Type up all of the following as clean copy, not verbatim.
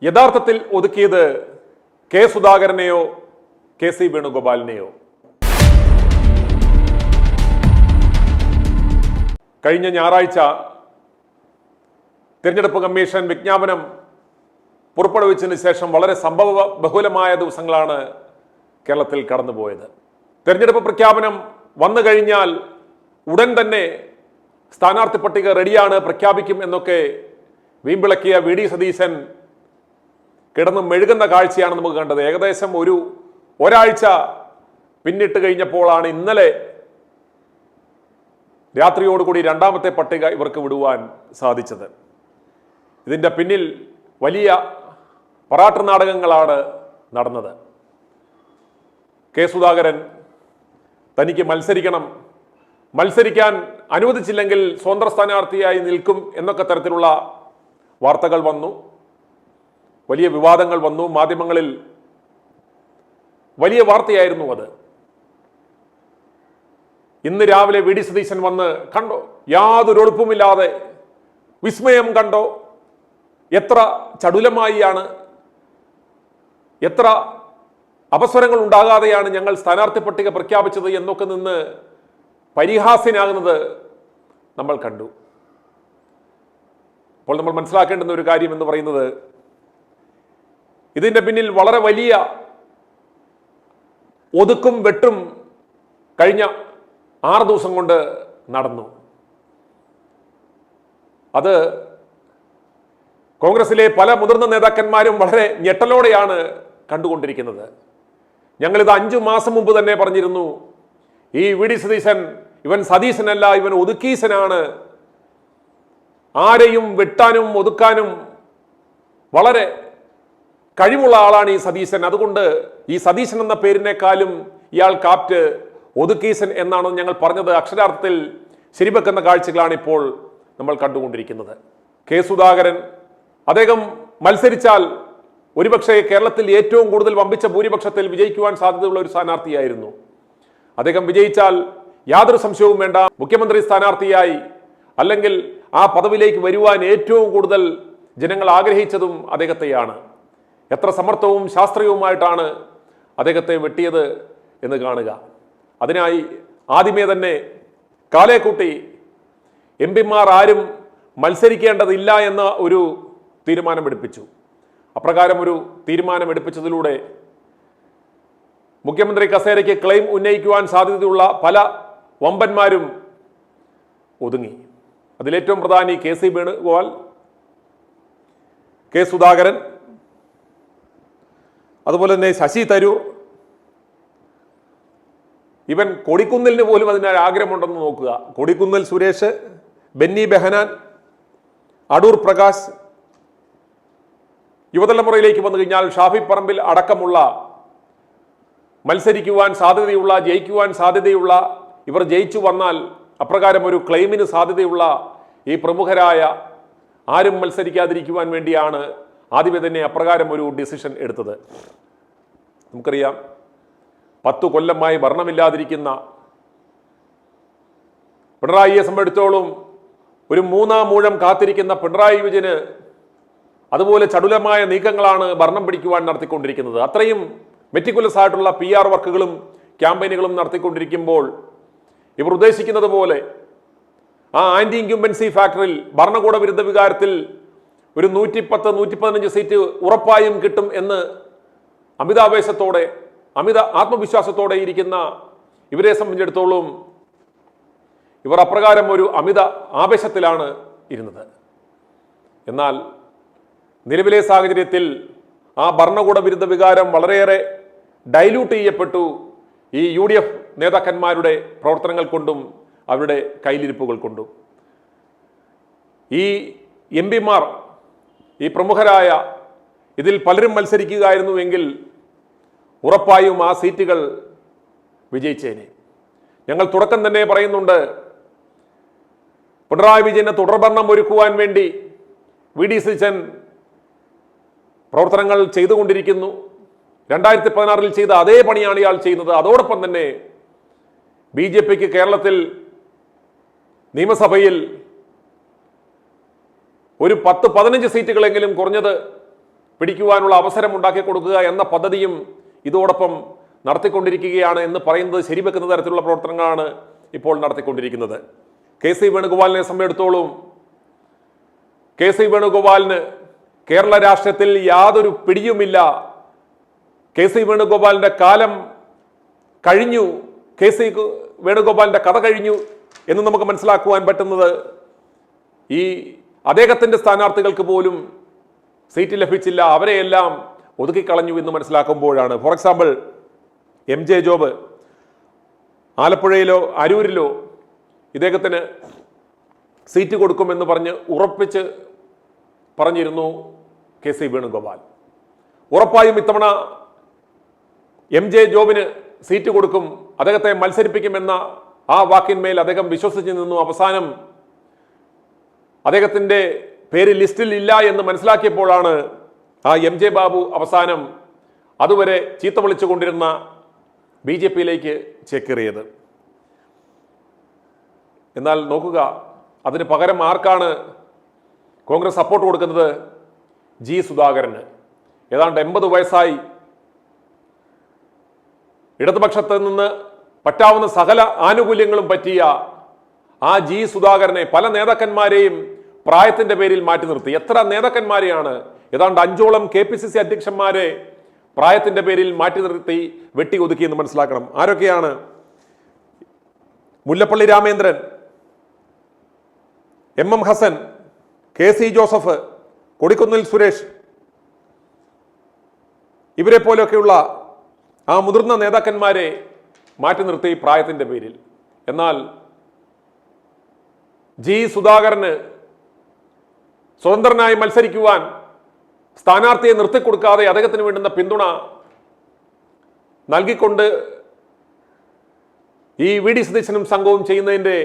യഥാർത്ഥത്തിൽ ഒതുക്കിയത് K സുധാകരനെയോ K C വേണുഗോപാലിനെയോ? കഴിഞ്ഞ ഞായറാഴ്ച തിരഞ്ഞെടുപ്പ് കമ്മീഷൻ വിജ്ഞാപനം പുറപ്പെടുവിച്ചതിന് ശേഷം വളരെ സംഭവ ബഹുലമായ ദിവസങ്ങളാണ് കേരളത്തിൽ കടന്നുപോയത്. തെരഞ്ഞെടുപ്പ് പ്രഖ്യാപനം വന്നു കഴിഞ്ഞാൽ ഉടൻ തന്നെ സ്ഥാനാർത്ഥി പട്ടിക റെഡിയാണ്, പ്രഖ്യാപിക്കും എന്നൊക്കെ വീമ്പിളക്കിയ വി ഡി സതീശൻ കിടന്ന് മെഴുകുന്ന കാഴ്ചയാണ് നമുക്ക് കണ്ടത്. ഏകദേശം ഒരാഴ്ച പിന്നിട്ട് കഴിഞ്ഞപ്പോഴാണ് ഇന്നലെ രാത്രിയോടുകൂടി രണ്ടാമത്തെ പട്ടിക ഇവർക്ക് വിടുവാൻ സാധിച്ചത്. ഇതിൻ്റെ പിന്നിൽ വലിയ പറാട്ട് നാടകങ്ങളാണ് നടന്നത്. കെ സുധാകരൻ തനിക്ക് മത്സരിക്കാൻ അനുവദിച്ചില്ലെങ്കിൽ സ്വതന്ത്ര സ്ഥാനാർത്ഥിയായി നിൽക്കും എന്നൊക്കെ തരത്തിലുള്ള വാർത്തകൾ വന്നു, വലിയ വിവാദങ്ങൾ വന്നു. മാധ്യമങ്ങളിൽ വലിയ വാർത്തയായിരുന്നു അത്. ഇന്ന് രാവിലെ വി ഡി സതീശൻ വന്ന് കണ്ടോ, യാതൊരു ഒളിപ്പുമില്ലാതെ വിസ്മയം കണ്ടോ, എത്ര ചടുലമായിയാണ്, എത്ര അപസ്വരങ്ങൾ ഉണ്ടാകാതെയാണ് ഞങ്ങൾ സ്ഥാനാർത്ഥി പട്ടിക പ്രഖ്യാപിച്ചത് എന്നൊക്കെ നിന്ന് പരിഹാസ്യനാകുന്നത് നമ്മൾ കണ്ടു. അപ്പോൾ നമ്മൾ മനസ്സിലാക്കേണ്ടുന്ന ഒരു കാര്യം എന്ന് പറയുന്നത്, ഇതിൻ്റെ പിന്നിൽ വളരെ വലിയ ഒതുക്കും വെട്ടും കഴിഞ്ഞ 6 ദിവസം കൊണ്ട് നടന്നു. അത് കോൺഗ്രസിലെ പല മുതിർന്ന നേതാക്കന്മാരും വളരെ ഞെട്ടലോടെയാണ് കണ്ടുകൊണ്ടിരിക്കുന്നത്. ഞങ്ങളിത് 5 മാസം മുമ്പ് തന്നെ പറഞ്ഞിരുന്നു, ഈ വി ഡി സതീശൻ ഇവൻ സതീശനല്ല, ഇവൻ ഒതുക്കീശനാണ്. ആരെയും വെട്ടാനും ഒതുക്കാനും വളരെ കഴിവുള്ള ആളാണ് ഈ സതീശൻ. അതുകൊണ്ട് ഈ സതീശൻ എന്ന പേരിനേക്കാളും ഇയാൾ കാപ്റ്റ് ഒതുക്കീശൻ എന്നാണ് ഞങ്ങൾ പറഞ്ഞത്. അക്ഷരാർത്ഥത്തിൽ ശരിവെക്കുന്ന കാഴ്ചകളാണ് ഇപ്പോൾ നമ്മൾ കണ്ടുകൊണ്ടിരിക്കുന്നത്. കെ സുധാകരൻ അദ്ദേഹം മത്സരിച്ചാൽ ഒരുപക്ഷെ കേരളത്തിൽ ഏറ്റവും കൂടുതൽ വമ്പിച്ച ഭൂരിപക്ഷത്തിൽ വിജയിക്കുവാൻ സാധ്യതയുള്ള ഒരു സ്ഥാനാർത്ഥിയായിരുന്നു. അദ്ദേഹം വിജയിച്ചാൽ യാതൊരു സംശയവും വേണ്ട, മുഖ്യമന്ത്രി സ്ഥാനാർത്ഥിയായി അല്ലെങ്കിൽ ആ പദവിയിലേക്ക് വരുവാൻ ഏറ്റവും കൂടുതൽ ജനങ്ങൾ ആഗ്രഹിച്ചതും അദ്ദേഹത്തെയാണ്. എത്ര സമർത്ഥവും ശാസ്ത്രീയവുമായിട്ടാണ് അദ്ദേഹത്തെ വെട്ടിയത് എന്ന് കാണുക. അതിനായി ആദ്യമേ തന്നെ കാലേക്കൂട്ടി എം പിമാർ ആരും മത്സരിക്കേണ്ടതില്ല എന്ന ഒരു തീരുമാനമെടുപ്പിച്ചു. അപ്രകാരം ഒരു തീരുമാനമെടുപ്പിച്ചതിലൂടെ മുഖ്യമന്ത്രി കസേരയ്ക്ക് ക്ലെയിം ഉന്നയിക്കുവാൻ സാധ്യതയുള്ള പല വമ്പന്മാരും ഒതുങ്ങി. അതിലേറ്റവും പ്രധാനി K C Venugopal, K Sudhakaran, അതുപോലെ തന്നെ ശശി തരൂർ. ഇവൻ കൊടിക്കുന്നിലിന് പോലും അതിന് ആഗ്രഹമുണ്ടെന്ന് നോക്കുക. കൊടിക്കുന്നിൽ സുരേഷ്, ബെന്നി ബെഹനാൻ, അടൂർ പ്രകാശ്. യുവതലമുറയിലേക്ക് വന്നു കഴിഞ്ഞാൽ ഷാഫി പറമ്പിൽ അടക്കമുള്ള മത്സരിക്കുവാൻ സാധ്യതയുള്ള, ജയിക്കുവാൻ സാധ്യതയുള്ള, ഇവർ ജയിച്ചു വന്നാൽ അപ്രകാരം ഒരു ക്ലെയിമിന് സാധ്യതയുള്ള ഈ പ്രമുഖരായ ആരും മത്സരിക്കാതിരിക്കുവാൻ വേണ്ടിയാണ് ആദ്യമേ തന്നെ അപ്രകാരം ഒരു ഡിസിഷൻ എടുത്തത്. നമുക്കറിയാം, 10 കൊല്ലമായി ഭരണമില്ലാതിരിക്കുന്ന പിണറായിയെ സംബന്ധിച്ചിടത്തോളം ഒരു 3-ാം മൂഴം കാത്തിരിക്കുന്ന പിണറായി വിജയന് അതുപോലെ ചടുലമായ നീക്കങ്ങളാണ് ഭരണം പിടിക്കുവാൻ നടത്തിക്കൊണ്ടിരിക്കുന്നത്. അത്രയും മെറ്റിക്കുലസ് ആയിട്ടുള്ള PR വർക്കുകളും ക്യാമ്പയിനുകളും നടത്തിക്കൊണ്ടിരിക്കുമ്പോൾ ഇവർ ഉദ്ദേശിക്കുന്നത് പോലെ ആ ആന്റി ഇൻക്യുംബൻസി ഫാക്ടറിൽ ഭരണകൂട വിരുദ്ധ വികാരത്തിൽ ഒരു 110-115 സീറ്റ് ഉറപ്പായും കിട്ടും എന്ന് അമിതാവേശത്തോടെ, അമിത ആത്മവിശ്വാസത്തോടെ ഇരിക്കുന്ന ഇവരെ സംബന്ധിച്ചിടത്തോളം ഇവർ അപ്രകാരം ഒരു അമിത ആവേശത്തിലാണ് ഇരുന്നത്. എന്നാൽ നിലവിലെ സാഹചര്യത്തിൽ ആ ഭരണകൂട വിരുദ്ധ വികാരം വളരെയേറെ ഡൈല്യൂട്ട് ചെയ്യപ്പെട്ടു ഈ UDF നേതാക്കന്മാരുടെ പ്രവർത്തനങ്ങൾ കൊണ്ടും അവരുടെ കയ്യിലിരിപ്പുകൾ കൊണ്ടും. ഈ MP-മാർ, ഈ പ്രമുഖരായ ഇതിൽ പലരും മത്സരിക്കുകയായിരുന്നുവെങ്കിൽ ഉറപ്പായും ആ സീറ്റുകൾ വിജയിച്ചേനെ. ഞങ്ങൾ തുടക്കം തന്നെ പറയുന്നുണ്ട്, പിണറായി വിജയന് തുടർഭരണം ഒരുക്കുവാൻ വേണ്ടി വി ഡി സതീശൻ പ്രവർത്തനങ്ങൾ ചെയ്തുകൊണ്ടിരിക്കുന്നു. 2016 ചെയ്ത അതേ പണിയാണ് ഇയാൾ ചെയ്യുന്നത്. അതോടൊപ്പം തന്നെ BJPക്ക് കേരളത്തിൽ നിയമസഭയിൽ ഒരു 10-15 സീറ്റുകളെങ്കിലും കുറഞ്ഞത് പിടിക്കുവാനുള്ള അവസരം ഉണ്ടാക്കി കൊടുക്കുക എന്ന പദ്ധതിയും ഇതോടൊപ്പം നടത്തിക്കൊണ്ടിരിക്കുകയാണ് എന്ന് പറയുന്നത് ശരിവെക്കുന്ന തരത്തിലുള്ള പ്രവർത്തനങ്ങളാണ് ഇപ്പോൾ നടത്തിക്കൊണ്ടിരിക്കുന്നത്. കെ സി വേണുഗോപാലിനെ സംബന്ധിച്ചിടത്തോളം കെ സി വേണുഗോപാലിന് കേരള രാഷ്ട്രീയത്തിൽ യാതൊരു പിടിയുമില്ല. കെ സി വേണുഗോപാലിന്റെ കാലം കഴിഞ്ഞു, കെ സി വേണുഗോപാലിന്റെ കഥ കഴിഞ്ഞു എന്ന് നമുക്ക് മനസ്സിലാക്കുവാൻ പറ്റുന്നത് ഈ അദ്ദേഹത്തിന്റെ സ്ഥാനാർത്ഥികൾക്ക് പോലും സീറ്റ് ലഭിച്ചില്ല, അവരെയെല്ലാം ഒതുക്കിക്കളഞ്ഞു എന്ന് മനസ്സിലാക്കുമ്പോഴാണ്. ഫോർ എക്സാമ്പിൾ MJ ജോബ് ആലപ്പുഴയിലോ അരൂരിലോ ഇദ്ദേഹത്തിന് സീറ്റ് കൊടുക്കുമെന്ന് പറഞ്ഞ് ഉറപ്പിച്ച് പറഞ്ഞിരുന്നു കെ സി വേണുഗോപാൽ. ഉറപ്പായും ഇത്തവണ MJ ജോബിന് സീറ്റ് കൊടുക്കും, അദ്ദേഹത്തെ മത്സരിപ്പിക്കുമെന്ന ആ വാക്കിന്മേൽ അദ്ദേഹം വിശ്വസിച്ച് നിന്നു. അവസാനം അദ്ദേഹത്തിന്റെ പേര് ലിസ്റ്റിൽ ഇല്ല എന്ന് മനസ്സിലാക്കിയപ്പോഴാണ് ആ MJ ബാബു അവസാനം അതുവരെ ചീത്ത വിളിച്ചുകൊണ്ടിരുന്ന BJP-യിലേക്ക് ചേക്കേറിയത്. എന്നാൽ നോക്കുക, അതിന് പകരം ആർക്കാണ് കോൺഗ്രസ് സപ്പോർട്ട് കൊടുക്കുന്നത്? G സുധാകരന്. ഏതാണ്ട് 80 വയസ്സായി. ഇടതുപക്ഷത്ത് നിന്ന് പറ്റാവുന്ന സകല ആനുകൂല്യങ്ങളും പറ്റിയ ആ G സുധാകരനെ പല നേതാക്കന്മാരെയും പ്രായത്തിന്റെ പേരിൽ മാറ്റി നിർത്തി. എത്ര നേതാക്കന്മാരെയാണ്? ഏതാണ്ട് 5ഓളം KPCC അധ്യക്ഷന്മാരെ പ്രായത്തിന്റെ പേരിൽ മാറ്റി നിർത്തി വെട്ടി ഒതുക്കിയെന്ന് മനസ്സിലാക്കണം. ആരൊക്കെയാണ്? Mullappally Ramachandran, MM Hassan, KC Joseph, Kodikunnil Suresh, ഇവരെ പോലെയൊക്കെയുള്ള ആ മുതിർന്ന നേതാക്കന്മാരെ മാറ്റി നിർത്തി പ്രായത്തിന്റെ പേരിൽ. എന്നാൽ G സുധാകരന് സ്വതന്ത്രനായി മത്സരിക്കുവാൻ സ്ഥാനാർത്ഥിയെ നിർത്തിക്കൊടുക്കാതെ അദ്ദേഹത്തിന് വേണ്ടുന്ന പിന്തുണ നൽകിക്കൊണ്ട് ഈ VD സതീശനും സംഘവും ചെയ്യുന്നതിൻ്റെ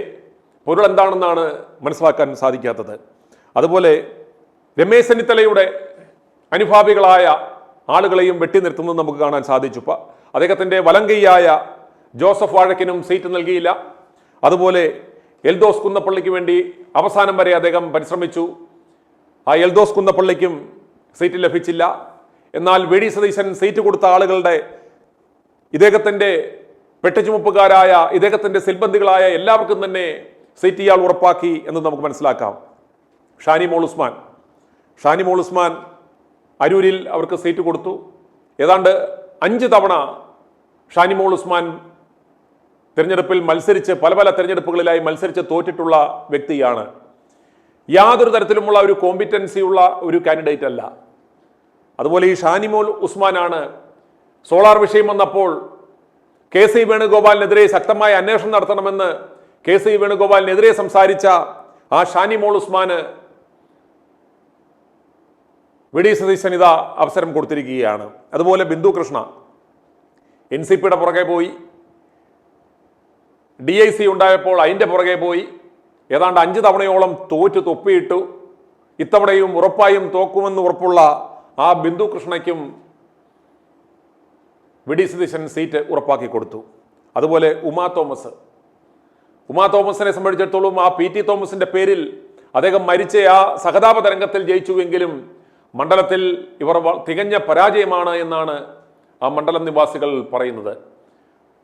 പൊരുൾ എന്താണെന്നാണ് മനസ്സിലാക്കാൻ സാധിക്കാത്തത്. അതുപോലെ രമേശ് ചെന്നിത്തലയുടെ അനുഭാവികളായ ആളുകളെയും വെട്ടി നിർത്തുന്നത് നമുക്ക് കാണാൻ സാധിച്ചു. അദ്ദേഹത്തിൻ്റെ വലങ്കൈയായ ജോസഫ് വാഴക്കിനും സീറ്റ് നൽകിയില്ല. അതുപോലെ എൽദോസ് കുന്നപ്പള്ളിക്ക് വേണ്ടി അവസാനം വരെ അദ്ദേഹം പരിശ്രമിച്ചു. ആ എൽദോസ് കുന്നപ്പള്ളിക്കും സീറ്റ് ലഭിച്ചില്ല. എന്നാൽ VD സതീശൻ സീറ്റ് കൊടുത്ത ആളുകളുടെ ഇദ്ദേഹത്തിൻ്റെ പെട്ടുചുമപ്പുകാരായ ഇദ്ദേഹത്തിൻ്റെ സിൽബന്ധികളായ എല്ലാവർക്കും തന്നെ സീറ്റ് ഇയാൾ ഉറപ്പാക്കി എന്ന് നമുക്ക് മനസ്സിലാക്കാം. ഷാനി മോൾ ഉസ്മാൻ അരൂരിൽ അവർക്ക് സീറ്റ് കൊടുത്തു. ഏതാണ്ട് 5 തവണ ഷാനി മോൾ ഉസ്മാൻ തിരഞ്ഞെടുപ്പിൽ മത്സരിച്ച് പല തിരഞ്ഞെടുപ്പുകളിലായി മത്സരിച്ച് തോറ്റിട്ടുള്ള വ്യക്തിയാണ്. യാതൊരു തരത്തിലുമുള്ള ഒരു കോമ്പിറ്റൻസി ഉള്ള ഒരു കാൻഡിഡേറ്റ് അല്ല. അതുപോലെ ഈ ഷാനി മോൾ ഉസ്മാനാണ് സോളാർ വിഷയം വന്നപ്പോൾ KC വേണുഗോപാലിനെതിരെ ശക്തമായ അന്വേഷണം നടത്തണമെന്ന് KC വേണുഗോപാലിനെതിരെ സംസാരിച്ച ആ ഷാനി മോൾ ഉസ്മാന് VD സതീശൻ ഇതാ അവസരം കൊടുത്തിരിക്കുകയാണ്. അതുപോലെ ബിന്ദു കൃഷ്ണ NCPയുടെ പുറകെ പോയി, DIC ഉണ്ടായപ്പോൾ അതിൻ്റെ പുറകെ പോയി, ഏതാണ്ട് 5 തവണയോളം തോറ്റ് തൊപ്പിയിട്ടു. ഇത്തവണയും ഉറപ്പായും തോക്കുമെന്ന് ഉറപ്പുള്ള ആ ബിന്ദു കൃഷ്ണയ്ക്കും VD സതീശൻ സീറ്റ് ഉറപ്പാക്കി കൊടുത്തു. അതുപോലെ ഉമാ തോമസിനെ സംബന്ധിച്ചിടത്തോളം ആ PT തോമസിന്റെ പേരിൽ അദ്ദേഹം മരിച്ച ആ സഹതാപ തരംഗത്തിൽ ജയിച്ചുവെങ്കിലും മണ്ഡലത്തിൽ ഇവർ തികഞ്ഞ പരാജയമാണ് എന്നാണ് ആ മണ്ഡലം നിവാസികൾ പറയുന്നത്.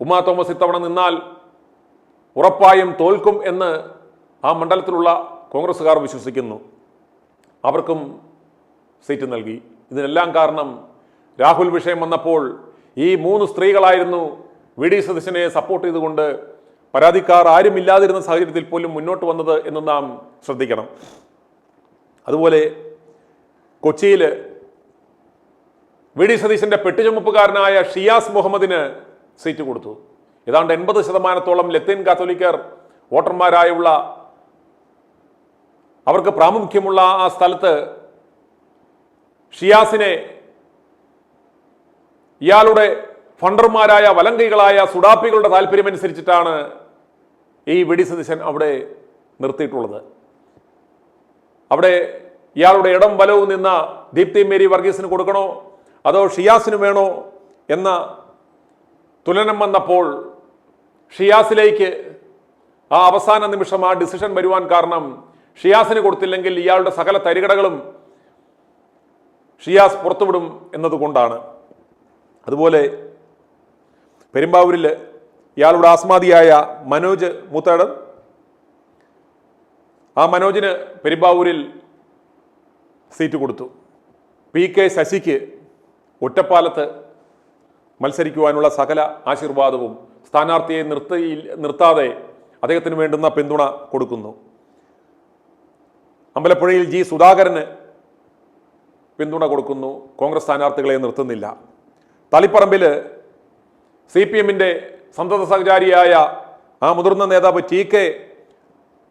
ഉമാ തോമസ് ഇത്തവണ നിന്നാൽ ഉറപ്പായും തോൽക്കും എന്ന് ആ മണ്ഡലത്തിലുള്ള കോൺഗ്രസ്സുകാർ വിശ്വസിക്കുന്നു. അവർക്കും സീറ്റ് നൽകി. ഇതിനെല്ലാം കാരണം രാഹുൽ വിഷയം വന്നപ്പോൾ ഈ 3 സ്ത്രീകളായിരുന്നു VD സതീശനെ സപ്പോർട്ട് ചെയ്തുകൊണ്ട് പരാതിക്കാർ ആരും ഇല്ലാതിരുന്ന സാഹചര്യത്തിൽ പോലും മുന്നോട്ട് വന്നത് എന്ന് നാം ശ്രദ്ധിക്കണം. അതുപോലെ കൊച്ചിയിൽ VD സതീശന്റെ പെട്ടുചുമപ്പുകാരനായ ഷിയാസ് മുഹമ്മദിന് സീറ്റ് കൊടുത്തു. ഏതാണ്ട് 80% ലത്തീൻ കാത്തോലിക്കർ വോട്ടർമാരായുള്ള അവർക്ക് പ്രാമുഖ്യമുള്ള ആ സ്ഥലത്ത് ഷിയാസിനെ ഇയാളുടെ ഫണ്ടർമാരായ വലങ്കൈകളായ സുഡാപ്പികളുടെ താല്പര്യമനുസരിച്ചിട്ടാണ് ഈ VD സതീശൻ അവിടെ നിർത്തിയിട്ടുള്ളത്. അവിടെ ഇയാളുടെ ഇടം വലവും നിന്ന ദീപ്തി മേരി വർഗീസിന് കൊടുക്കണോ അതോ ഷിയാസിന് വേണോ എന്ന തുലനം വന്നപ്പോൾ ഷിയാസിലേക്ക് ആ അവസാന നിമിഷം ആ ഡിസിഷൻ വരുവാൻ കാരണം ഷിയാസിന് കൊടുത്തില്ലെങ്കിൽ ഇയാളുടെ സകല തരികടകളും ഷിയാസ് പുറത്തുവിടും എന്നതുകൊണ്ടാണ്. അതുപോലെ പെരുമ്പാവൂരിൽ ഇയാളുടെ ആസ്മാദിയായ മനോജ് മൂത്തേടൻ, ആ മനോജിന് പെരുമ്പാവൂരിൽ സീറ്റ് കൊടുത്തു. PK ശശിക്ക് ഒറ്റപ്പാലത്ത് മത്സരിക്കുവാനുള്ള സകല ആശീർവാദവും സ്ഥാനാർത്ഥിയെ നിർത്താതെ അദ്ദേഹത്തിന് വേണ്ടുന്ന പിന്തുണ കൊടുക്കുന്നു. അമ്പലപ്പുഴയിൽ G സുധാകരന് പിന്തുണ കൊടുക്കുന്നു. കോൺഗ്രസ് സ്ഥാനാർത്ഥികളെ നിർത്തുന്നില്ല. തളിപ്പറമ്പിൽ CPM-ന്റെ സന്തത സഹചാരിയായ ആ മുതിർന്ന നേതാവ് TK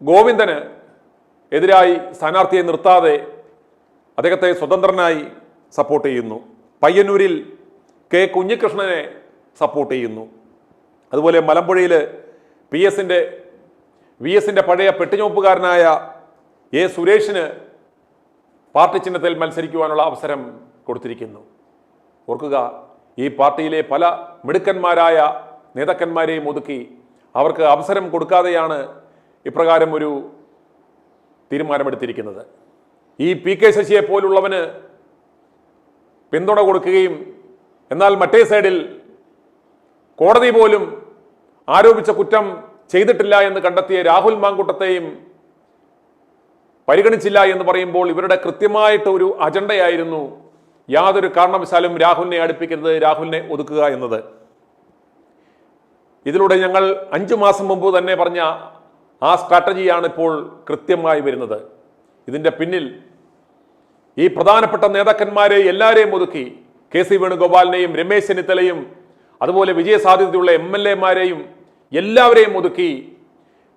ഗോവിന്ദന് എതിരായി സ്ഥാനാർത്ഥിയെ നിർത്താതെ അദ്ദേഹത്തെ സ്വതന്ത്രനായി സപ്പോർട്ട് ചെയ്യുന്നു. പയ്യന്നൂരിൽ K കുഞ്ഞികൃഷ്ണനെ സപ്പോർട്ട് ചെയ്യുന്നു. അതുപോലെ മലമ്പുഴയിൽ VS-ന്റെ പഴയ പെട്ടിഞ്ഞോപ്പുകാരനായ A സുരേഷിന് പാർട്ടി ചിഹ്നത്തിൽ മത്സരിക്കുവാനുള്ള അവസരം കൊടുത്തിരിക്കുന്നു. ഓർക്കുക, ഈ പാർട്ടിയിലെ പല മിടുക്കന്മാരായ നേതാക്കന്മാരെയും ഒതുക്കി അവർക്ക് അവസരം കൊടുക്കാതെയാണ് ഇപ്രകാരം ഒരു തീരുമാനമെടുത്തിരിക്കുന്നത്. ഈ PK ശശിയെ പോലുള്ളവന് പിന്തുണ കൊടുക്കുകയും എന്നാൽ മറ്റേ സൈഡിൽ കോടതി പോലും ആരോപിച്ച കുറ്റം ചെയ്തിട്ടില്ല എന്ന് കണ്ടെത്തിയ രാഹുൽ മാങ്കൂട്ടത്തെയും പരിഗണിച്ചില്ല എന്ന് പറയുമ്പോൾ ഇവരുടെ കൃത്യമായിട്ട് ഒരു അജണ്ടയായിരുന്നു യാതൊരു കാരണവശാലും രാഹുലിനെ അടുപ്പിക്കരുത്, രാഹുലിനെ ഒതുക്കുക എന്നത്. ഇതിലൂടെ ഞങ്ങൾ 5 മാസം മുമ്പ് തന്നെ പറഞ്ഞ ആ സ്ട്രാറ്റജിയാണ് ഇപ്പോൾ കൃത്യമായി വരുന്നത്. ഇതിൻ്റെ പിന്നിൽ ഈ പ്രധാനപ്പെട്ട നേതാക്കന്മാരെ എല്ലാവരെയും ഒതുക്കി KC വേണുഗോപാലിനെയും രമേശ് ചെന്നിത്തലയും അതുപോലെ വിജയസാധ്യതയുള്ള MLA-മാരെയും എല്ലാവരെയും ഒതുക്കി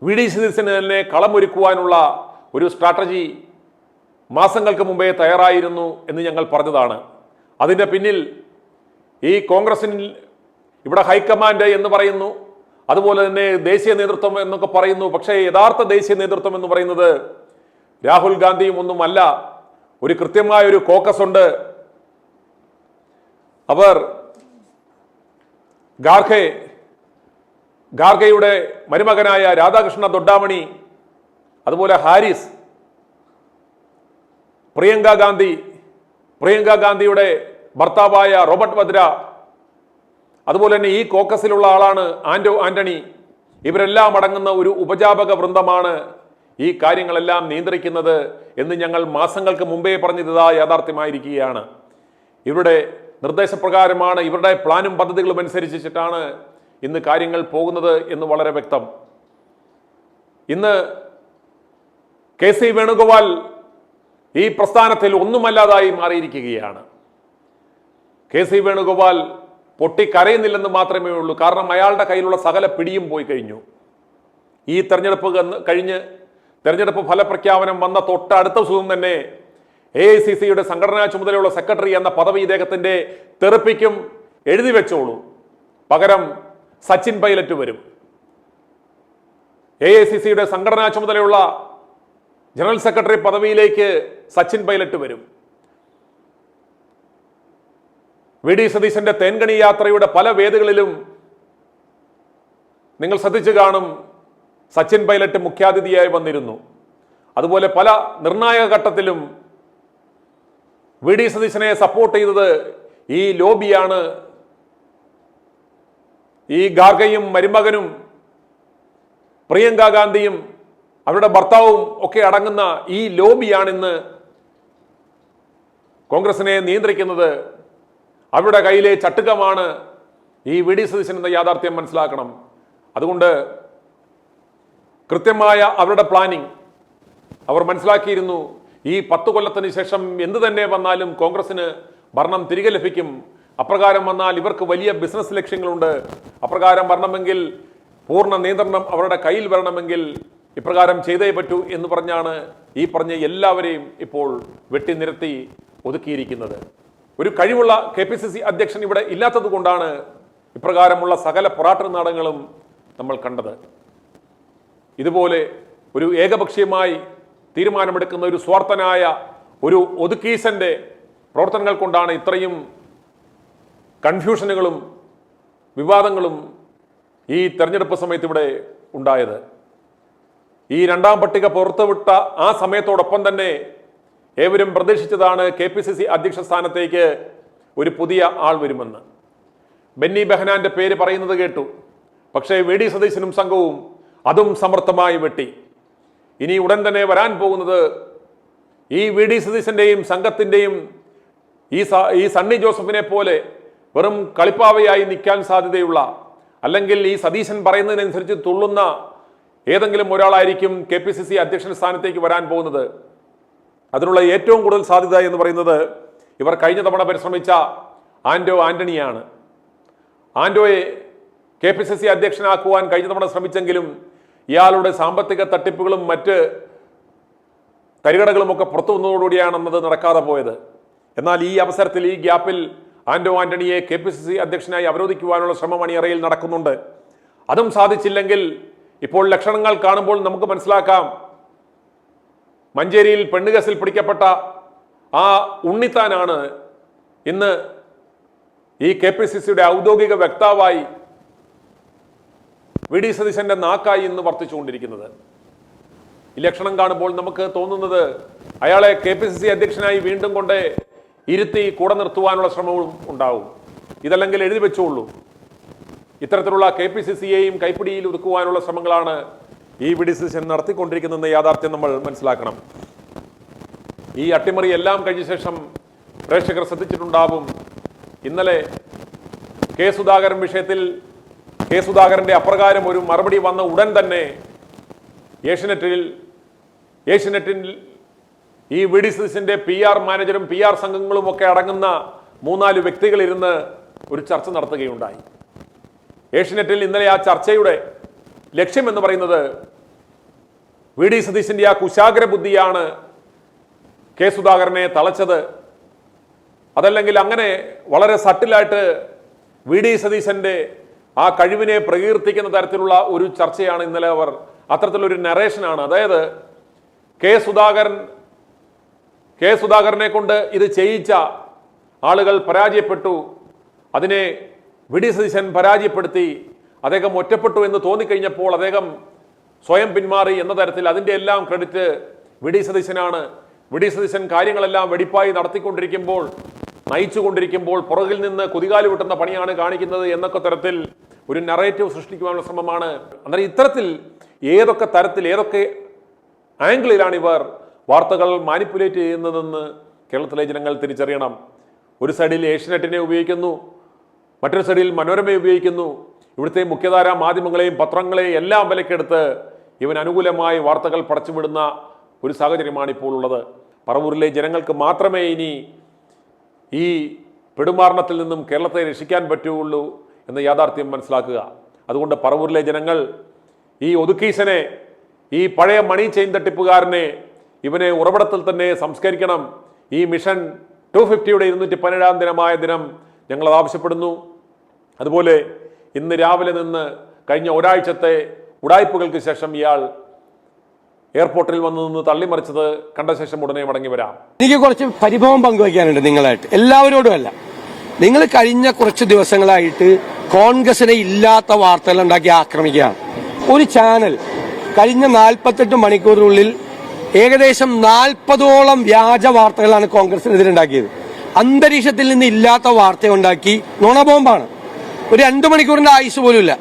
VD സതീശന് തന്നെ കളമൊരുക്കുവാനുള്ള ഒരു സ്ട്രാറ്റജി മാസങ്ങൾക്ക് മുമ്പേ തയ്യാറായിരുന്നു എന്ന് ഞങ്ങൾ പറഞ്ഞതാണ്. അതിൻ്റെ പിന്നിൽ ഈ കോൺഗ്രസിൽ ഇവിടെ ഹൈക്കമാൻഡ് എന്ന് പറയുന്നു, അതുപോലെ തന്നെ ദേശീയ നേതൃത്വം എന്നൊക്കെ പറയുന്നു. പക്ഷേ യഥാർത്ഥ ദേശീയ നേതൃത്വം എന്ന് പറയുന്നത് രാഹുൽ ഗാന്ധിയും ഒന്നുമല്ല. ഒരു കൃത്യമായ ഒരു കോക്കസ് ഉണ്ട്. അവർ ഖാർഗെയുടെ മരുമകനായ രാധാകൃഷ്ണ ദൊഡ്ഡാമണി, അതുപോലെ ഹാരിസ്, പ്രിയങ്ക ഗാന്ധിയുടെ ഭർത്താവായ റോബർട്ട് വദ്ര, അതുപോലെ തന്നെ ഈ കോക്കസിലുള്ള ആളാണ് ആന്റണി. ഇവരെല്ലാം അടങ്ങുന്ന ഒരു ഉപജാപക വൃന്ദമാണ് ഈ കാര്യങ്ങളെല്ലാം നിയന്ത്രിക്കുന്നത് എന്ന് ഞങ്ങൾ മാസങ്ങൾക്ക് മുമ്പേ പറഞ്ഞിതാ യാഥാർത്ഥ്യമായിരിക്കുകയാണ്. ഇവരുടെ നിർദ്ദേശപ്രകാരമാണ്, ഇവരുടെ പ്ലാനും പദ്ധതികളും അനുസരിച്ചിട്ടാണ് ഇന്ന് കാര്യങ്ങൾ പോകുന്നത് എന്ന് വളരെ വ്യക്തം. ഇന്ന് KC വേണുഗോപാൽ ഈ പ്രസ്ഥാനത്തിൽ ഒന്നുമല്ലാതായി മാറിയിരിക്കുകയാണ്. KC വേണുഗോപാൽ പൊട്ടിക്കരയുന്നില്ലെന്ന് മാത്രമേ ഉള്ളൂ. കാരണം അയാളുടെ കയ്യിലുള്ള സകല പിടിയും പോയി കഴിഞ്ഞു. ഈ തെരഞ്ഞെടുപ്പ് ഫലപ്രഖ്യാപനം വന്ന തൊട്ടടുത്ത ദിവസം തന്നെ AICC-യുടെ സംഘടനാ ചുമതലയുള്ള സെക്രട്ടറി എന്ന പദവി ഇദ്ദേഹത്തിന്റെ തെറിപ്പിക്കും, എഴുതി വെച്ചോളൂ. പകരം സച്ചിൻ പൈലറ്റ് വരും. AICC-യുടെ സംഘടനാ ചുമതലയുള്ള ജനറൽ സെക്രട്ടറി പദവിയിലേക്ക് സച്ചിൻ പൈലറ്റ് വരും. VD സതീശന്റെ തേൻകണി യാത്രയുടെ പല വേദികളിലും നിങ്ങൾ ശ്രദ്ധിച്ചു കാണും, സച്ചിൻ പൈലറ്റ് മുഖ്യാതിഥിയായി വന്നിരുന്നു. അതുപോലെ പല നിർണായക ഘട്ടത്തിലും VD സതീശനെ സപ്പോർട്ട് ചെയ്തത് ഈ ലോബിയാണ്. ഈ ഖാർഗെയും മരുമകനും പ്രിയങ്ക ഗാന്ധിയും അവരുടെ ഭർത്താവും ഒക്കെ അടങ്ങുന്ന ഈ ലോബിയാണിന്ന് കോൺഗ്രസിനെ നിയന്ത്രിക്കുന്നത്. അവരുടെ കയ്യിലെ ചട്ടുകമാണ് ഈ VD സതീശൻ എന്ന യാഥാർത്ഥ്യം മനസ്സിലാക്കണം. അതുകൊണ്ട് കൃത്യമായ അവരുടെ പ്ലാനിങ് അവർ മനസ്സിലാക്കിയിരുന്നു. ഈ 10 കൊല്ലത്തിന് ശേഷം എന്ത് തന്നെ വന്നാലും കോൺഗ്രസിന് ഭരണം തിരികെ ലഭിക്കും. അപ്രകാരം വന്നാൽ ഇവർക്ക് വലിയ ബിസിനസ് ലക്ഷ്യങ്ങളുണ്ട്. അപ്രകാരം വരണമെങ്കിൽ, പൂർണ്ണ നിയന്ത്രണം അവരുടെ കയ്യിൽ വരണമെങ്കിൽ ഇപ്രകാരം ചെയ്തേ പറ്റൂ എന്ന് പറഞ്ഞാണ് ഈ പറഞ്ഞ എല്ലാവരെയും ഇപ്പോൾ വെട്ടിനിരത്തി ഒതുക്കിയിരിക്കുന്നത്. ഒരു കഴിവുള്ള KPCC അധ്യക്ഷൻ ഇവിടെ ഇല്ലാത്തത് കൊണ്ടാണ് ഇപ്രകാരമുള്ള സകല പോരാട്ട നാടകങ്ങളും നമ്മൾ കണ്ടത്. ഇതുപോലെ ഒരു ഏകപക്ഷീയമായി തീരുമാനമെടുക്കുന്ന ഒരു സ്വാർത്ഥനായ ഒരു ഒതുക്കീസന്റെ പ്രവർത്തനങ്ങൾ കൊണ്ടാണ് ഇത്രയും കൺഫ്യൂഷനുകളും വിവാദങ്ങളും ഈ തെരഞ്ഞെടുപ്പ് സമയത്ത് ഇവിടെ ഉണ്ടായത്. ഈ 2ാം പട്ടിക പുറത്തുവിട്ട ആ സമയത്തോടൊപ്പം തന്നെ ഏവരും പ്രതീക്ഷിച്ചതാണ് KPCC അധ്യക്ഷ സ്ഥാനത്തേക്ക് ഒരു പുതിയ ആൾ വരുമെന്ന്. ബെന്നി ബെഹനാന്റെ പേര് പറയുന്നത് കേട്ടു. പക്ഷേ VD സതീശനും സംഘവും അതും സമർത്ഥമായി വെട്ടി. ഇനി ഉടൻ തന്നെ വരാൻ പോകുന്നത് ഈ VD സതീശന്റെയും സംഘത്തിന്റെയും ഈ സണ്ണി ജോസഫിനെ പോലെ വെറും കളിപ്പാവയായി നിൽക്കാൻ സാധ്യതയുള്ള, അല്ലെങ്കിൽ ഈ സതീശൻ പറയുന്നതിനനുസരിച്ച് തുള്ളുന്ന ഏതെങ്കിലും ഒരാളായിരിക്കും KPCC അധ്യക്ഷ സ്ഥാനത്തേക്ക് വരാൻ പോകുന്നത്. അതിനുള്ള ഏറ്റവും കൂടുതൽ സാധ്യത എന്ന് പറയുന്നത് ഇവർ കഴിഞ്ഞ തവണ പരിശ്രമിച്ച ആന്റോ ആന്റണിയാണ്. ആന്റോയെ KPCC അധ്യക്ഷനാക്കുവാൻ കഴിഞ്ഞ തവണ ശ്രമിച്ചെങ്കിലും ഇയാളുടെ സാമ്പത്തിക തട്ടിപ്പുകളും മറ്റ് കരികടകളുമൊക്കെ പുറത്തു വന്നതോടുകൂടിയാണെന്നത് നടക്കാതെ പോയത്. എന്നാൽ ഈ അവസരത്തിൽ, ഈ ഗ്യാപ്പിൽ ആന്റോ ആന്റണിയെ KPCC അധ്യക്ഷനായി അവരോധിക്കുവാനുള്ള ശ്രമം അണിയറയിൽ നടക്കുന്നുണ്ട്. അതും സാധിച്ചില്ലെങ്കിൽ ഇപ്പോൾ ലക്ഷണങ്ങൾ കാണുമ്പോൾ നമുക്ക് മനസ്സിലാക്കാം, മഞ്ചേരിയിൽ പെണ്ണുകേസിൽ പിടിക്കപ്പെട്ട ആ ഉണ്ണിത്താനാണ് ഇന്ന് ഈ KPCCയുടെ ഔദ്യോഗിക വക്താവായി VD സതീശന്റെ നാക്കായി ഇന്ന് വർത്തിച്ചുകൊണ്ടിരിക്കുന്നത്. ഈ ലക്ഷണം കാണുമ്പോൾ നമുക്ക് തോന്നുന്നത് അയാളെ KPCC അധ്യക്ഷനായി വീണ്ടും കൊണ്ട് ഇരുത്തി കൂടെ നിർത്തുവാനുള്ള ശ്രമവും ഉണ്ടാവും. ഇതല്ലെങ്കിൽ എഴുതി വെച്ചോളൂ, ഇത്തരത്തിലുള്ള KPCCയെയും കൈപ്പിടിയിൽ ഒതുക്കുവാനുള്ള ശ്രമങ്ങളാണ് ഈ VD സതീശൻ നടത്തിക്കൊണ്ടിരിക്കുന്ന യാഥാർത്ഥ്യം നമ്മൾ മനസ്സിലാക്കണം. ഈ അട്ടിമറി എല്ലാം കഴിഞ്ഞ ശേഷം പ്രേക്ഷകർ ശ്രദ്ധിച്ചിട്ടുണ്ടാവും, ഇന്നലെ കെ സുധാകരൻ വിഷയത്തിൽ കെ സുധാകരന്റെ അപ്രകാരം ഒരു മറുപടി വന്ന ഉടൻ തന്നെ ഏഷ്യനെറ്റിൽ ഈ VD സതീശന്റെ PR മാനേജരും PR സംഘങ്ങളും ഒക്കെ അടങ്ങുന്ന 3-4 വ്യക്തികൾ ഇരുന്ന് ഒരു ചർച്ച നടത്തുകയുണ്ടായി. ഏഷ്യനെറ്റിൽ ഇന്നലെ ആ ചർച്ചയുടെ ലക്ഷ്യം എന്ന് പറയുന്നത് VD സതീശന്റെ ആ കുശാഗ്ര ബുദ്ധിയാണ് കെ സുധാകരനെ തളച്ചത്, അതല്ലെങ്കിൽ അങ്ങനെ വളരെ സട്ടിലായിട്ട് VD സതീശന്റെ ആ കഴിവിനെ പ്രകീർത്തിക്കുന്ന തരത്തിലുള്ള ഒരു ചർച്ചയാണ് ഇന്നലെ അവർ, അത്തരത്തിലൊരു നറേഷനാണ്. അതായത് കെ സുധാകരനെ കൊണ്ട് ഇത് ചെയ്യിച്ച ആളുകൾ പരാജയപ്പെട്ടു, അതിനെ VD സതീശൻ പരാജയപ്പെടുത്തി, അദ്ദേഹം ഒറ്റപ്പെട്ടു എന്ന് തോന്നിക്കഴിഞ്ഞപ്പോൾ അദ്ദേഹം സ്വയം പിന്മാറി എന്ന തരത്തിൽ അതിൻ്റെ എല്ലാം ക്രെഡിറ്റ് VD സതീശനാണ്. VD സതീശൻ കാര്യങ്ങളെല്ലാം വെടിപ്പായി നടത്തിക്കൊണ്ടിരിക്കുമ്പോൾ, നയിച്ചുകൊണ്ടിരിക്കുമ്പോൾ പുറകിൽ നിന്ന് കുതികാല് വിട്ടുന്ന പണിയാണ് കാണിക്കുന്നത് എന്നൊക്കെ തരത്തിൽ ഒരു നറേറ്റീവ് സൃഷ്ടിക്കുവാനുള്ള ശ്രമമാണ്. അന്നേരം ഇത്തരത്തിൽ ഏതൊക്കെ തരത്തിൽ, ഏതൊക്കെ ആംഗിളിലാണ് ഇവർ വാർത്തകൾ മാനിപ്പുലേറ്റ് ചെയ്യുന്നതെന്ന് കേരളത്തിലെ ജനങ്ങൾ തിരിച്ചറിയണം. ഒരു സൈഡിൽ ഏഷ്യനെറ്റിനെ ഉപയോഗിക്കുന്നു, മറ്റൊരു സൈഡിൽ മനോരമയെ ഉപയോഗിക്കുന്നു. ഇവിടുത്തെ മുഖ്യധാരാ മാധ്യമങ്ങളെയും പത്രങ്ങളെയും എല്ലാം വിലക്കെടുത്ത് ഇവൻ അനുകൂലമായി വാർത്തകൾ പടച്ചുവിടുന്ന ഒരു സാഹചര്യമാണ് ഇപ്പോൾ ഉള്ളത്. പറവൂരിലെ ജനങ്ങൾക്ക് മാത്രമേ ഇനി ഈ പെടുമാരണത്തിൽ നിന്നും കേരളത്തെ രക്ഷിക്കാൻ പറ്റുകയുള്ളൂ എന്ന യാഥാർത്ഥ്യം മനസ്സിലാക്കുക. അതുകൊണ്ട് പറവൂരിലെ ജനങ്ങൾ ഈ ഒതുക്കീശനെ, ഈ പഴയ മണി ചെയിൻ തട്ടിപ്പുകാരനെ, ഇവനെ ഉറവിടത്തിൽ തന്നെ സംസ്കരിക്കണം. ഈ മിഷൻ 250യുടെ 217-ാം ദിനമായ ദിനം ഞങ്ങളത് ആവശ്യപ്പെടുന്നു. അതുപോലെ ഇന്ന് രാവിലെ നിന്ന് കഴിഞ്ഞ ഒരാഴ്ചത്തെ ഉടായ്പകൾക്ക് ശേഷം ഇയാൾ എയർപോർട്ടിൽ വന്നു നിന്ന് തള്ളിമറിച്ചത് കണ്ട ശേഷം ഉടനെ മടങ്ങി വരാം. എനിക്ക് കുറച്ച് പരിഭവം പങ്കുവയ്ക്കാനുണ്ട് നിങ്ങളായിട്ട്, എല്ലാവരോടും അല്ല. നിങ്ങൾ കഴിഞ്ഞ കുറച്ച് ദിവസങ്ങളായിട്ട് കോൺഗ്രസിനെ ഇല്ലാത്ത വാർത്തകൾ ഉണ്ടാക്കി ആക്രമിക്കുകയാണ്. ഒരു ചാനൽ കഴിഞ്ഞ 48 മണിക്കൂറിനുള്ളിൽ ഏകദേശം 40ഓളം വ്യാജ വാർത്തകളാണ് കോൺഗ്രസിനെതിരെ ഉണ്ടാക്കിയത്. അന്തരീക്ഷത്തിൽ നിന്ന് ഇല്ലാത്ത വാർത്ത ഉണ്ടാക്കി നുണബോംബാണ്. ഒരു 2 മണിക്കൂറിന്റെ ആയുസ് പോലും ഇല്ല.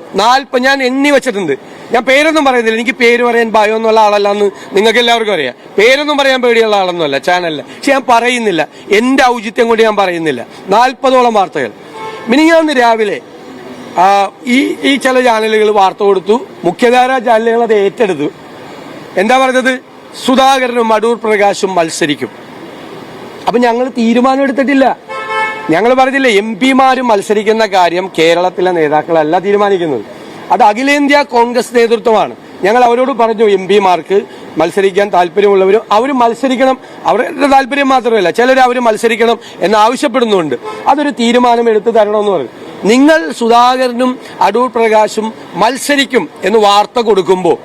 ഞാൻ എണ്ണി വെച്ചിട്ടുണ്ട്. ഞാൻ പേരൊന്നും പറയുന്നില്ല, എനിക്ക് പേര് പറയാൻ ഭയമൊന്നുള്ള ആളല്ലെന്ന് നിങ്ങൾക്ക് എല്ലാവർക്കും അറിയാം. പേരൊന്നും പറയാൻ പേടിയുള്ള ആളൊന്നുമല്ല ചാനലില്. പക്ഷെ ഞാൻ പറയുന്നില്ല, എന്റെ ഔചിത്യം കൊണ്ട് ഞാൻ പറയുന്നില്ല. 40ഓളം വാർത്തകൾ മിനിഞ്ഞാന്ന് രാവിലെ ഈ ചില ചാനലുകൾ വാർത്ത കൊടുത്തു. മുഖ്യധാരാ ചാനലുകൾ അത് ഏറ്റെടുത്തു. എന്താ പറഞ്ഞത്? സുധാകരനും അടൂർ പ്രകാശും മത്സരിക്കും. അപ്പൊ ഞങ്ങൾ തീരുമാനം എടുത്തിട്ടില്ല. ഞങ്ങൾ പറഞ്ഞില്ല, MP-മാരും മത്സരിക്കുന്ന കാര്യം കേരളത്തിലെ നേതാക്കളല്ല തീരുമാനിക്കുന്നത്, അത് അഖിലേന്ത്യാ കോൺഗ്രസ് നേതൃത്വമാണ്. ഞങ്ങൾ അവരോട് പറഞ്ഞു, MP-മാർക്ക് മത്സരിക്കാൻ താല്പര്യമുള്ളവരും അവർ മത്സരിക്കണം. അവരുടെ താല്പര്യം മാത്രമല്ല, ചിലർ അവർ മത്സരിക്കണം എന്ന് ആവശ്യപ്പെടുന്നുണ്ട്. അതൊരു തീരുമാനം എടുത്തു തരണമെന്ന് പറഞ്ഞു. നിങ്ങൾ സുധാകരനും അടൂർ പ്രകാശും മത്സരിക്കും എന്ന് വാർത്ത കൊടുക്കുമ്പോൾ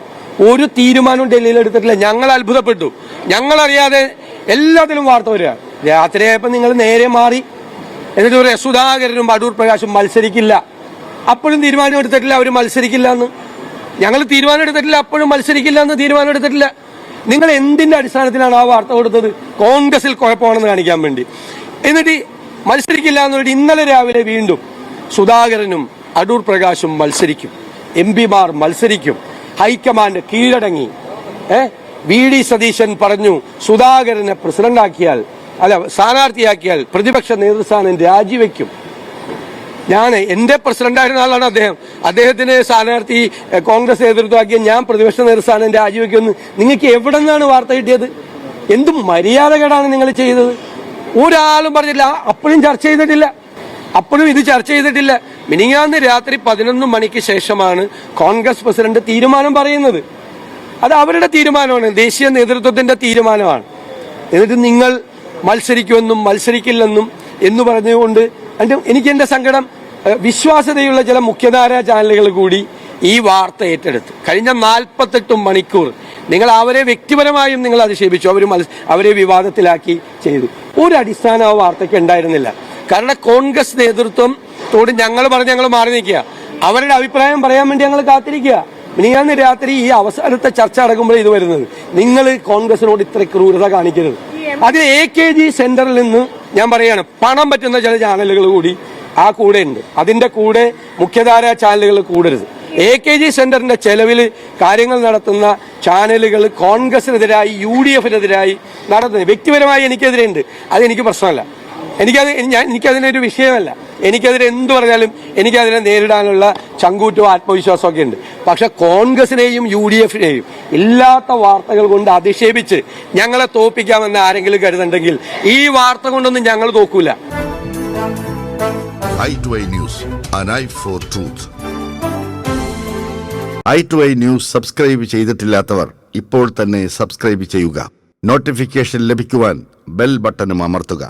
ഒരു തീരുമാനവും ഡൽഹിയിൽ എടുത്തിട്ടില്ല. ഞങ്ങൾ അത്ഭുതപ്പെട്ടു. ഞങ്ങളറിയാതെ എല്ലാത്തിലും വാർത്ത വരിക. രാത്രിയായപ്പോൾ നിങ്ങൾ നേരെ മാറി. എന്നിട്ട് പറയാം സുധാകരനും അടൂർ പ്രകാശും മത്സരിക്കില്ല. അപ്പോഴും തീരുമാനം എടുത്തിട്ടില്ല അവർ മത്സരിക്കില്ല എന്ന്. ഞങ്ങൾ തീരുമാനം എടുത്തിട്ടില്ല, അപ്പോഴും മത്സരിക്കില്ല എന്ന് തീരുമാനം എടുത്തിട്ടില്ല. നിങ്ങൾ എന്തിന്റെ അടിസ്ഥാനത്തിലാണ് ആ വാർത്ത കൊടുത്തത്? കോൺഗ്രസിൽ കുഴപ്പമാണെന്ന് കാണിക്കാൻ വേണ്ടി. എന്നിട്ട് മത്സരിക്കില്ല എന്നുള്ളത് ഇന്നലെ രാവിലെ വീണ്ടും സുധാകരനും അടൂർ പ്രകാശും മത്സരിക്കും, MP-മാർ മത്സരിക്കും, ഹൈക്കമാൻഡ് കീഴടങ്ങി. VD സതീശൻ പറഞ്ഞു സുധാകരനെ പ്രസിഡന്റാക്കിയാൽ സ്ഥാനാർത്ഥിയാക്കിയാൽ പ്രതിപക്ഷ നേതൃസ്ഥാനം രാജിവെക്കും. എന്റെ പ്രസിഡന്റായിരുന്ന ആളാണ് അദ്ദേഹം. അദ്ദേഹത്തിന് സ്ഥാനാർത്ഥി കോൺഗ്രസ് നേതൃത്വമാക്കിയ ഞാൻ പ്രതിപക്ഷ നേതൃസ്ഥാനം രാജിവെക്കുമെന്ന് നിങ്ങൾക്ക് എവിടെ നിന്നാണ് വാർത്ത കിട്ടിയത്? എന്ത് മര്യാദകേടാണ് നിങ്ങൾ ചെയ്തത്? ഒരാളും പറഞ്ഞില്ല. അപ്പോഴും ചർച്ച ചെയ്തിട്ടില്ല. അപ്പോഴും ഇത് ചർച്ച ചെയ്തിട്ടില്ല. മിനിങ്ങാന്ന് രാത്രി 11 മണിക്ക് ശേഷമാണ് കോൺഗ്രസ് പ്രസിഡന്റ് തീരുമാനം പറയുന്നത്. അത് അവരുടെ തീരുമാനമാണ്, ദേശീയ നേതൃത്വത്തിന്റെ തീരുമാനമാണ്. എന്നിട്ട് നിങ്ങൾ മത്സരിക്കുമെന്നും മത്സരിക്കില്ലെന്നും എന്ന് പറഞ്ഞുകൊണ്ട് എനിക്ക് എന്റെ സങ്കടം, വിശ്വാസ്യതയുള്ള ചില മുഖ്യധാരാ ചാനലുകൾ കൂടി ഈ വാർത്ത ഏറ്റെടുത്ത് കഴിഞ്ഞ 48 മണിക്കൂർ നിങ്ങൾ അവരെ വ്യക്തിപരമായും നിങ്ങൾ അധിക്ഷേപിച്ചു, അവരെ വിവാദത്തിലാക്കി ചെയ്തു. ഒരു അടിസ്ഥാന ആ വാർത്തയ്ക്ക് ഉണ്ടായിരുന്നില്ല. കാരണം കോൺഗ്രസ് നേതൃത്വത്തോട് ഞങ്ങൾ മാറി നിൽക്കുക, അവരുടെ അഭിപ്രായം പറയാൻ വേണ്ടി ഞങ്ങൾ കാത്തിരിക്കുക. മിനിങ്ങാന്ന് രാത്രി ഈ അവസാനത്തെ ചർച്ച അടക്കുമ്പോൾ ഇത് വരുന്നത്, നിങ്ങൾ കോൺഗ്രസിനോട് ഇത്ര ക്രൂരത കാണിക്കരുത്. അതിൽ AKG സെന്ററിൽ നിന്ന് ഞാൻ പറയാണ്, പണം പറ്റുന്ന ചില ചാനലുകൾ കൂടി ആ കൂടെ ഉണ്ട്. അതിന്റെ കൂടെ മുഖ്യധാരാ ചാനലുകൾ കൂടരുത്. AKG സെന്ററിന്റെ ചെലവിൽ കാര്യങ്ങൾ നടത്തുന്ന ചാനലുകൾ കോൺഗ്രസിനെതിരായി UDF-നെതിരായി നടത്തുന്നത് വ്യക്തിപരമായി എനിക്കെതിരെയുണ്ട്. അതെനിക്ക് പ്രശ്നമല്ല, എനിക്കതിനൊരു വിഷയമല്ല. എനിക്കതിനെ എന്തു പറഞ്ഞാലും എനിക്കതിനെ നേരിടാനുള്ള ചങ്കൂറ്റവും ആത്മവിശ്വാസവും ഒക്കെ ഉണ്ട്. പക്ഷെ കോൺഗ്രസിനെയും UDF-നെയും ഇല്ലാത്ത വാർത്തകൾ കൊണ്ട് അധിക്ഷേപിച്ച് ഞങ്ങളെ തോൽപ്പിക്കാമെന്ന് ആരെങ്കിലും കരുതുന്നുണ്ടെങ്കിൽ ഈ വാർത്ത കൊണ്ടൊന്നും ഞങ്ങൾ തോക്കൂല. i2i News, an eye for truth. i2i News subscribe ചെയ്തിട്ടില്ലാത്തവർ ഇപ്പോൾ തന്നെ സബ്സ്ക്രൈബ് ചെയ്യുക. നോട്ടിഫിക്കേഷൻ ലഭിക്കുവാൻ ബെൽ ബട്ടണും അമർത്തുക.